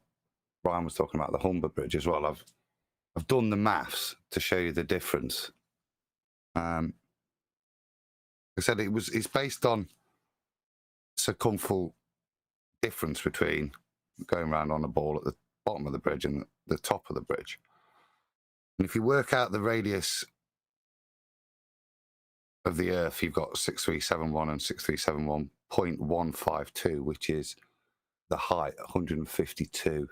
Brian was talking about, the Humber Bridge as well. I've done the maths to show you the difference. I said it's based on circumferential difference between going around on a ball at the bottom of the bridge and the top of the bridge. And if you work out the radius of the Earth, you've got 6371 and 6371.152, which is the height, 152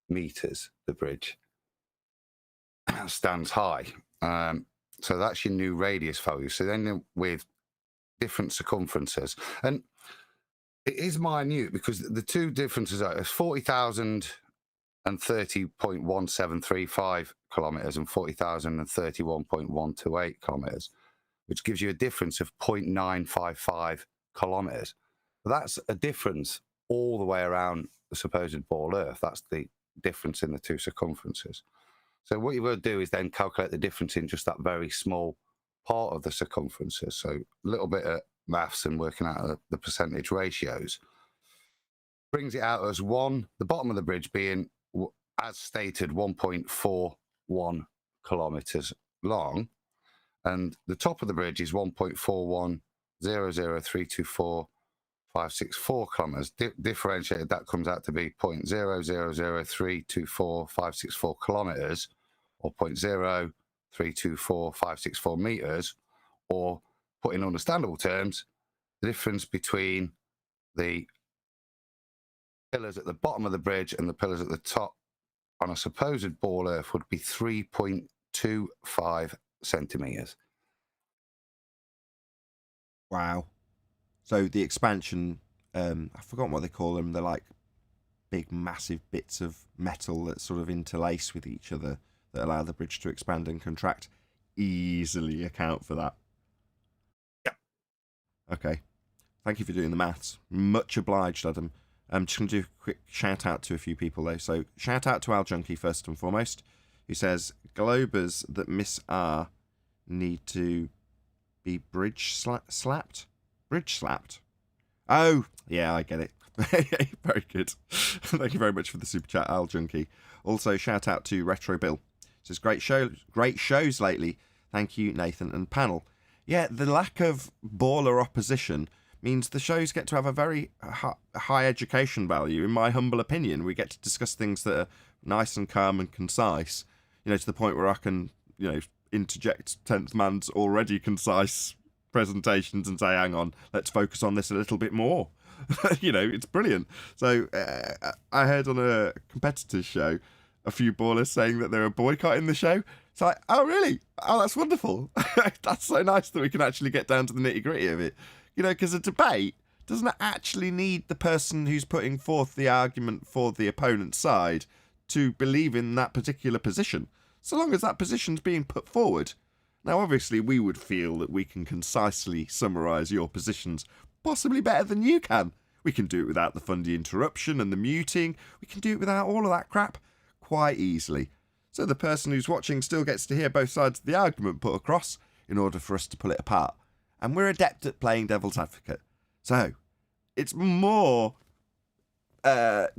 meters. The bridge stands high. So that's your new radius value. So then with different circumferences, and it is minute because the two differences are 40,000 and 30.1735 kilometers and 40,000 and 31.128 kilometers, which gives you a difference of 0.955 kilometers. That's a difference all the way around the supposed ball Earth. That's the difference in the two circumferences. So what you will do is then calculate the difference in just that very small part of the circumferences. So a little bit of maths and working out the percentage ratios brings it out as the bottom of the bridge being, as stated, 1.41 kilometers long, and the top of the bridge is 1.4100324.564 kilometers. Differentiated, that comes out to be 0.000324564 kilometers, or 0.0324564 meters, or put in understandable terms, the difference between the pillars at the bottom of the bridge and the pillars at the top on a supposed ball Earth would be 3.25 centimeters. Wow. So the expansion, I've forgotten what they call them. They're like big, massive bits of metal that sort of interlace with each other that allow the bridge to expand and contract. Easily account for that. Yeah. Okay. Thank you for doing the maths. Much obliged, Adam. I'm just going to do a quick shout out to a few people though. So shout out to Al Junkie first and foremost, who says Globers that miss R need to be bridge slapped. Bridge slapped. Oh yeah, I get it. Very good. Thank you very much for the super chat, Al Junkie. Also shout out to Retro Bill. Says great shows lately. Thank you, Nathan and panel. Yeah, the lack of baller opposition means the shows get to have a very high education value, in my humble opinion. We get to discuss things that are nice and calm and concise, to the point where I can, interject 10th man's already concise presentations and say, hang on, let's focus on this a little bit more. It's brilliant. So I heard on a competitor's show a few ballers saying that they were boycotting the show. It's like, oh, really? Oh, that's wonderful. That's so nice that we can actually get down to the nitty gritty of it. Because a debate doesn't actually need the person who's putting forth the argument for the opponent's side to believe in that particular position. So long as that position's being put forward, Now, obviously, we would feel that we can concisely summarise your positions possibly better than you can. We can do it without the fundy interruption and the muting. We can do it without all of that crap quite easily. So the person who's watching still gets to hear both sides of the argument put across in order for us to pull it apart. And we're adept at playing devil's advocate. So it's more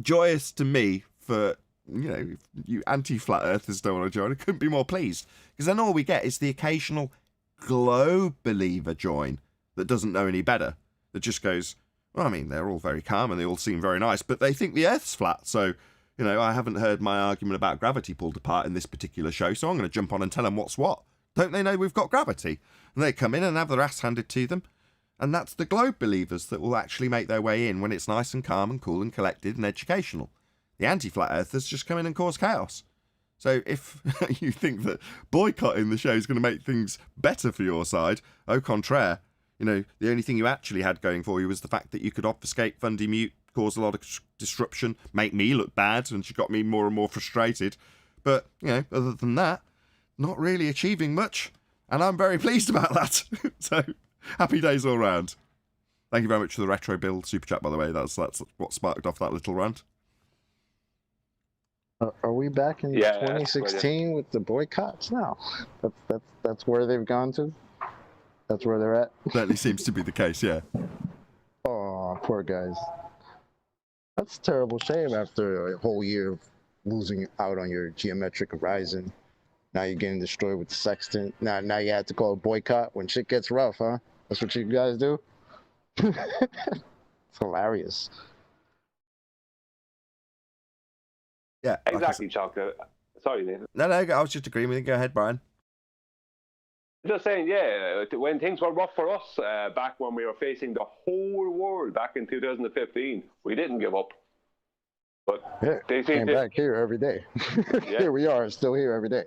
joyous to me for, if you anti-flat earthers don't want to join, I couldn't be more pleased. Because then all we get is the occasional globe believer join that doesn't know any better. That just goes, well, I mean, they're all very calm and they all seem very nice, but they think the Earth's flat. So, I haven't heard my argument about gravity pulled apart in this particular show, so I'm going to jump on and tell them what's what. Don't they know we've got gravity? And they come in and have their ass handed to them. And that's the globe believers that will actually make their way in when it's nice and calm and cool and collected and educational. The anti-flat earthers just come in and cause chaos. So if you think that boycotting the show is going to make things better for your side, au contraire, the only thing you actually had going for you was the fact that you could obfuscate, fundy, mute, cause a lot of disruption, make me look bad, and she got me more and more frustrated. But, other than that, not really achieving much, and I'm very pleased about that. So, happy days all round. Thank you very much for the retro build super chat, by the way. That's what sparked off that little rant. Are we back in 2016 with the boycotts now? That's where they've gone to. That's where they're at. Certainly seems to be the case, yeah. Oh, poor guys. That's a terrible shame after a whole year of losing out on your geometric horizon. Now you're getting destroyed with the sextant. Now you have to call a boycott when shit gets rough, huh? That's what you guys do? It's hilarious. Yeah. Exactly, Chuck. Sorry, Nathan. No, I was just agreeing with you. Go ahead, Brian. Just saying, when things were rough for us back when we were facing the whole world back in 2015, we didn't give up. But yeah, they came back here every day. Yeah. Here we are, still here every day.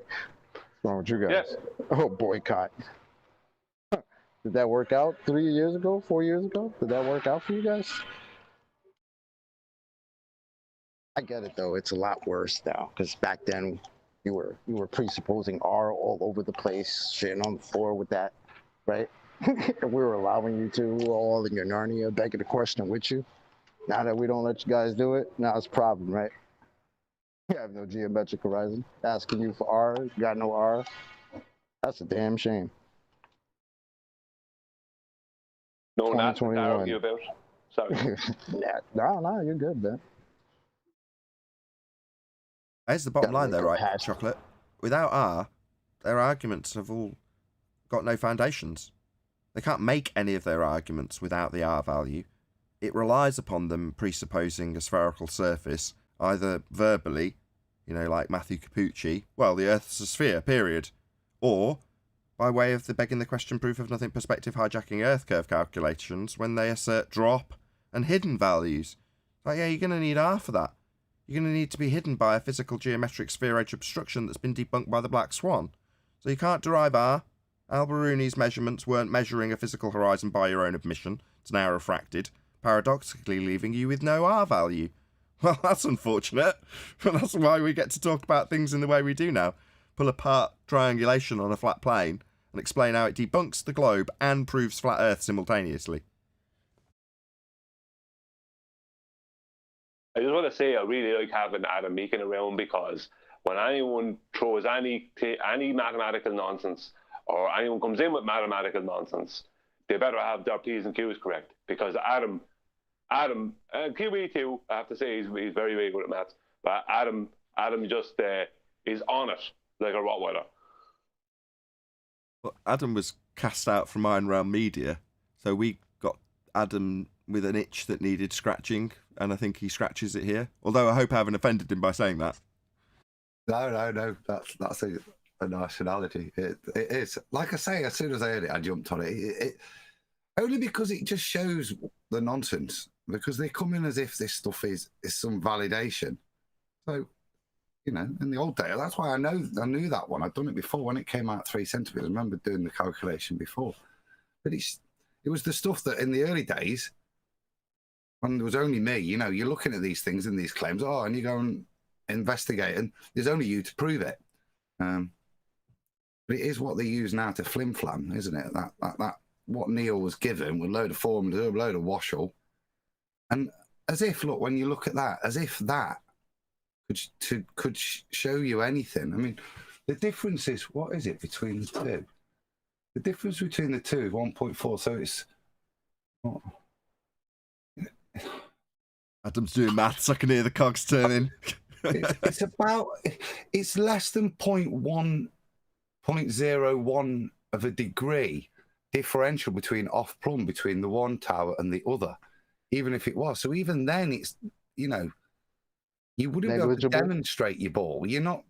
What's wrong with you guys? Yeah. Oh, boycott. Did that work out 3 years ago, 4 years ago? Did that work out for you guys? I get it though. It's a lot worse now because back then you were presupposing R all over the place, shitting on the floor with that, right? And we were allowing you to all in your Narnia, begging the question with you. Now that we don't let you guys do it, now it's a problem, right? You have no geometric horizon. Asking you for R, you got no R. That's a damn shame. No, not to argue about. Sorry. No, you're good, man. Here's the bottom line, though, right, Chocolate? Without R, their arguments have all got no foundations. They can't make any of their arguments without the R value. It relies upon them presupposing a spherical surface, either verbally, like Matthew Capucci, well, the Earth's a sphere, period, or by way of the begging the question proof of nothing perspective hijacking Earth curve calculations when they assert drop and hidden values. Like, yeah, you're going to need R for that. You're going to need to be hidden by a physical geometric sphere edge obstruction that's been debunked by the Black Swan. So you can't derive R. Al-Biruni's measurements weren't measuring a physical horizon by your own admission. It's now refracted, paradoxically leaving you with no R value. Well, that's unfortunate, but that's why we get to talk about things in the way we do now. Pull apart triangulation on a flat plane and explain how it debunks the globe and proves flat Earth simultaneously. I just want to say I really like having Adam Meakin around because when anyone throws any mathematical nonsense or anyone comes in with mathematical nonsense, they better have their P's and Q's correct because Adam, and QE too, I have to say he's very, very good at maths, but Adam just is on it like a Rottweiler. Well, Adam was cast out from Iron Realm Media, so we got Adam with an itch that needed scratching, and I think he scratches it here. Although I hope I haven't offended him by saying that. No. That's a nice analogy. It is. Like I say, as soon as I heard it, I jumped on it. Only because it just shows the nonsense. Because they come in as if this stuff is some validation. So, in the old days, that's why I knew that one. I'd done it before when it came out 3 centimeters. I remember doing the calculation before. But it was the stuff that in the early days, when there was only me, you're looking at these things and these claims, and you go and investigate, and there's only you to prove it. But it is what they use now to flim-flam, isn't it? That what Neil was given with a load of formulas, a load of washall. And as if, look, when you look at that, as if that could show you anything. I mean, the difference is, what is it between the two? The difference between the two is 1.4, so it's... What? Adam's doing maths, I can hear the cogs turning. It's less than 0.01 of a degree differential between off-plumb between the one tower and the other, even if it was. So even then, it's, you know, you wouldn't be able to demonstrate your ball. You're not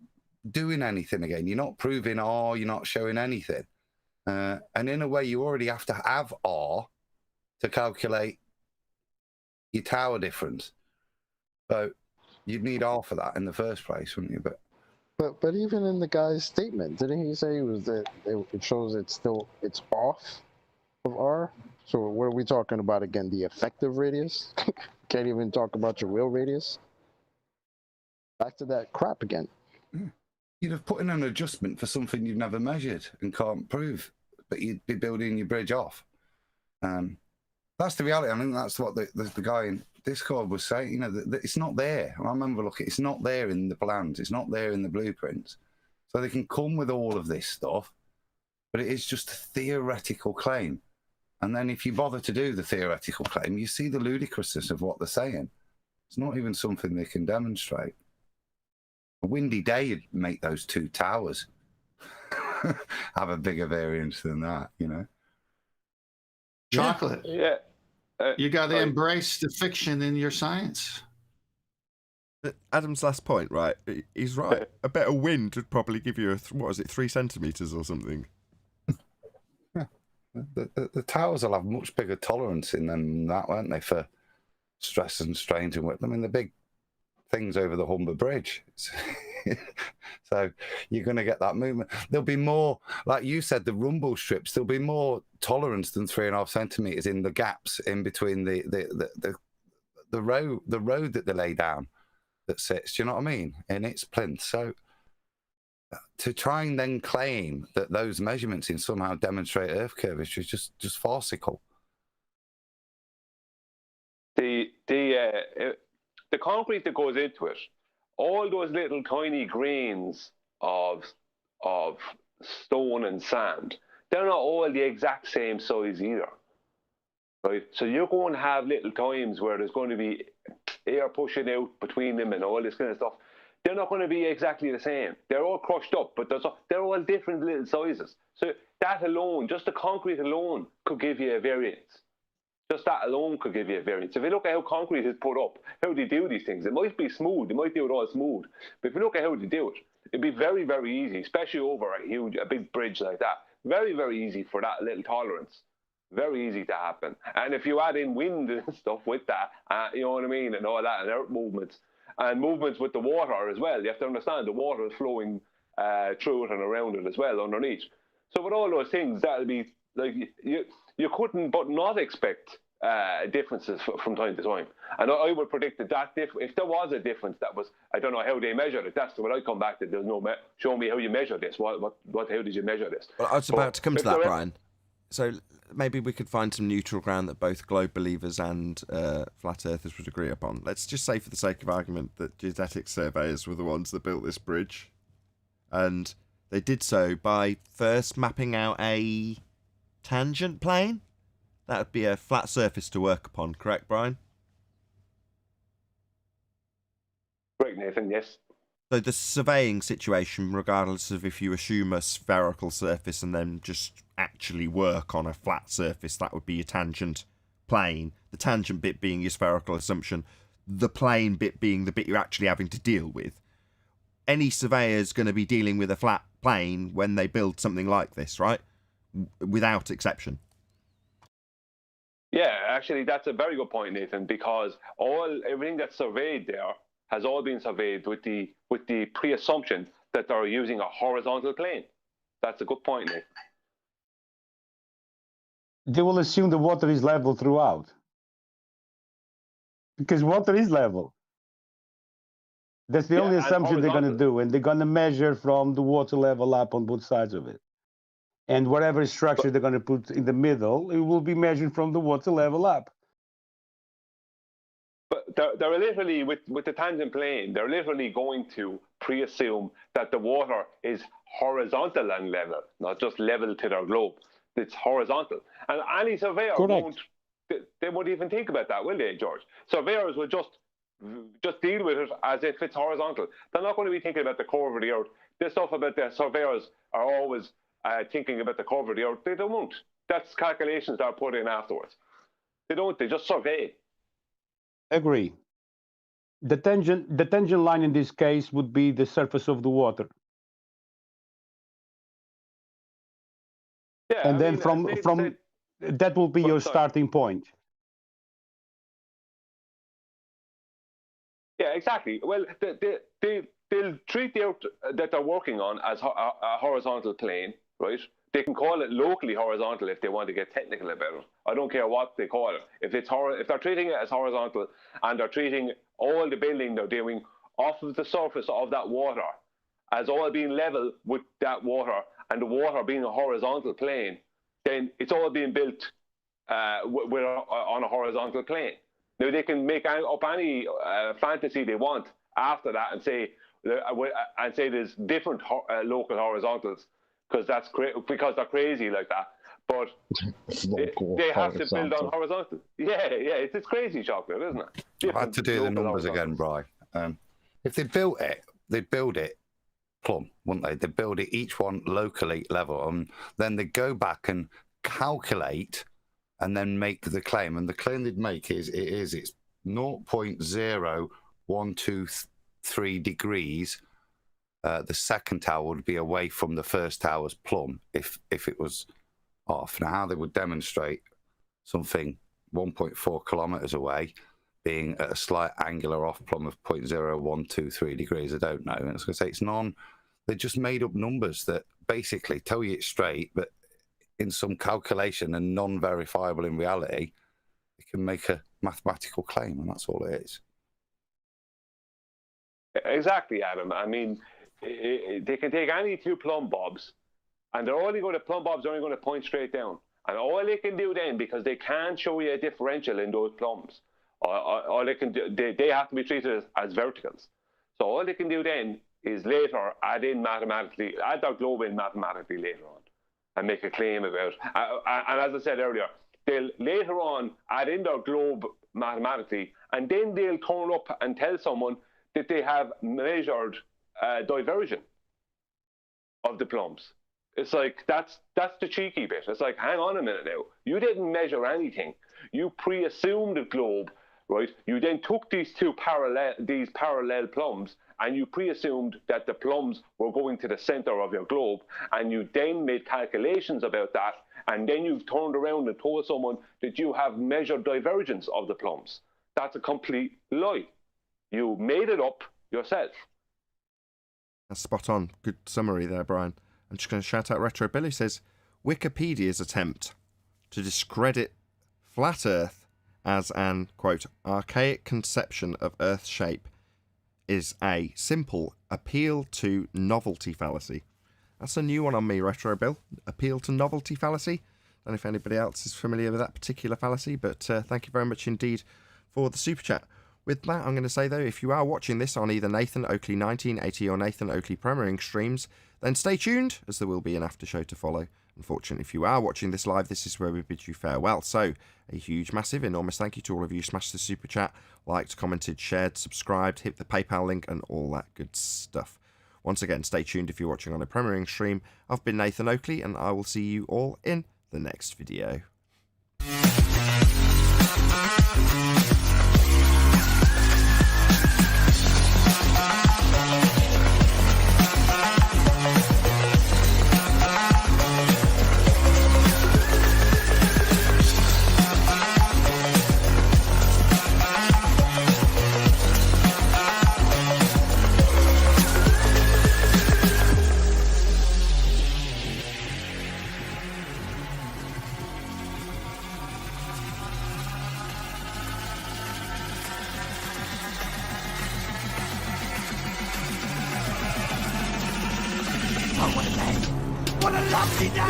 doing anything again. You're not proving R, you're not showing anything. And in a way, you already have to have R to calculate your tower difference. So you'd need R for that in the first place, wouldn't you? But even in the guy's statement, didn't he say it shows it's off of R? So what are we talking about again? The effective radius? Can't even talk about your real radius? Back to that crap again. You'd have put in an adjustment for something you've never measured and can't prove, but you'd be building your bridge off. That's the reality. I mean, that's what the guy in Discord was saying. You know, that it's not there. I remember looking, it's not there in the plans. It's not there in the blueprints. So they can come with all of this stuff, but it is just a theoretical claim. And then if you bother to do the theoretical claim, you see the ludicrousness of what they're saying. It's not even something they can demonstrate. A windy day, you'd make those two towers have a bigger variance than that, you know. Chocolate. Yeah. You got to embrace the fiction in your science. Adam's last point, right? He's right. A better wind would probably give you 3 centimeters or something. Yeah. The towers will have much bigger tolerance in them than that, won't they, for stress and strains and width. I mean, the big things over the Humber Bridge. So you're going to get that movement. There'll be more, like you said, the rumble strips. There'll be more tolerance than 3.5 centimeters in the gaps in between the road that they lay down that sits. Do you know what I mean? In its plinth. So to try and then claim that those measurements in somehow demonstrate Earth curvature is just farcical. The concrete that goes into it, all those little tiny grains of stone and sand, they're not all the exact same size either, right? So you're going to have little times where there's going to be air pushing out between them and all this kind of stuff. They're not going to be exactly the same. They're all crushed up, but they're all different little sizes. So that alone, just the concrete alone, could give you a variance. Just that alone could give you a variance. If you look at how concrete is put up, how they do these things, it might be smooth. They might do it all smooth. But if you look at how they do it, it'd be very, very easy, especially over a big bridge like that. Very, very easy for that little tolerance. Very easy to happen. And if you add in wind and stuff with that, you know what I mean, and all that, and earth movements, and movements with the water as well. You have to understand the water is flowing through it and around it as well underneath. So with all those things, that'll be like you couldn't but not expect differences from time to time. And I would predict that if there was a difference, that was, I don't know how they measured it. That's when I come back to there's no show me how you measure this. How did you measure this? Well, I was about to come to that, Brian. So maybe we could find some neutral ground that both globe believers and flat earthers would agree upon. Let's just say, for the sake of argument, that geodetic surveyors were the ones that built this bridge. And they did so by first mapping out a tangent plane. That would be a flat surface to work upon, correct, Brian? Right, Nathan, yes. So the surveying situation, regardless of if you assume a spherical surface and then just actually work on a flat surface, that would be your tangent plane. The tangent bit being your spherical assumption, the plane bit being the bit you're actually having to deal with. Any surveyor's going to be dealing with a flat plane when they build something like this, right? Without exception. Yeah, actually, that's a very good point, Nathan, because everything that's surveyed there has all been surveyed with the pre-assumption that they're using a horizontal plane. That's a good point, Nathan. They will assume the water is level throughout. Because water is level. That's the only assumption they're going to do, and they're going to measure from the water level up on both sides of it. And whatever structure they're going to put in the middle, it will be measured from the water level up. But they're literally, with the tangent plane, they're literally going to pre-assume that the water is horizontal and level, not just level to their globe. It's horizontal. And any surveyor won't even think about that, will they, George? Surveyors will just deal with it as if it's horizontal. They're not going to be thinking about the curve of the earth. This stuff about the surveyors are always thinking about the curve of the earth. They don't. That's calculations that are put in afterwards. They don't. They just survey. Agree. The tangent line in this case would be the surface of the water. Yeah, and then from that will be your starting point. Yeah, exactly. Well, they'll treat the earth that they're working on as a horizontal plane, right? They can call it locally horizontal if they want to get technical about it. I don't care what they call it. If they're treating it as horizontal and they're treating all the building they're doing off of the surface of that water as all being level with that water and the water being a horizontal plane, then it's all being built on a horizontal plane. Now they can make up any fantasy they want after that and say there's different local horizontals because they're crazy like that. But they have to build on horizontal. Yeah, it's crazy chocolate, isn't it? I had to do the numbers again, Bri. If they built it, they'd build it plumb, wouldn't they? They'd build it each one locally level, and then they'd go back and calculate and then make the claim. And the claim they'd make is it's 0.0123 degrees. The second tower would be away from the first tower's plumb if it was off. Now, how they would demonstrate something 1.4 kilometers away being at a slight angular off plumb of 0.0123 degrees, I don't know. And I was going to say they just made up numbers that basically tell you it's straight, but in some calculation and non-verifiable in reality, they can make a mathematical claim, and that's all it is. Exactly, Adam. I mean, they can take any two plumb bobs, and plumb bobs are only going to point straight down. And all they can do then, because they can't show you a differential in those plumbs, all they can do, they have to be treated as verticals. So all they can do then is later add their globe in mathematically later on and make a claim about. And as I said earlier, they'll later on add in their globe mathematically, and then they'll turn up and tell someone that they have measured diversion of the plumbs. It's like, that's the cheeky bit. It's like, hang on a minute now. You didn't measure anything. You pre-assumed the globe, right? You then took these parallel plumbs, and you pre-assumed that the plumbs were going to the center of your globe, and you then made calculations about that, and then you've turned around and told someone that you have measured divergence of the plumbs. That's a complete lie. You made it up yourself. That's spot on. Good summary there, Brian. I'm just going to shout out Retro Bill, who says Wikipedia's attempt to discredit flat Earth as an, quote, archaic conception of Earth's shape is a simple appeal to novelty fallacy. That's a new one on me, Retro Bill. Appeal to novelty fallacy. I don't know if anybody else is familiar with that particular fallacy, but thank you very much indeed for the super chat. With that, I'm going to say, though, if you are watching this on either Nathan Oakley 1980 or Nathan Oakley Premiering streams, then stay tuned, as there will be an after show to follow. Unfortunately, if you are watching this live, this is where we bid you farewell. So, a huge, massive, enormous thank you to all of you. Smashed the super chat, liked, commented, shared, subscribed, hit the PayPal link, and all that good stuff. Once again, stay tuned if you're watching on a Premiering stream. I've been Nathan Oakley, and I will see you all in the next video.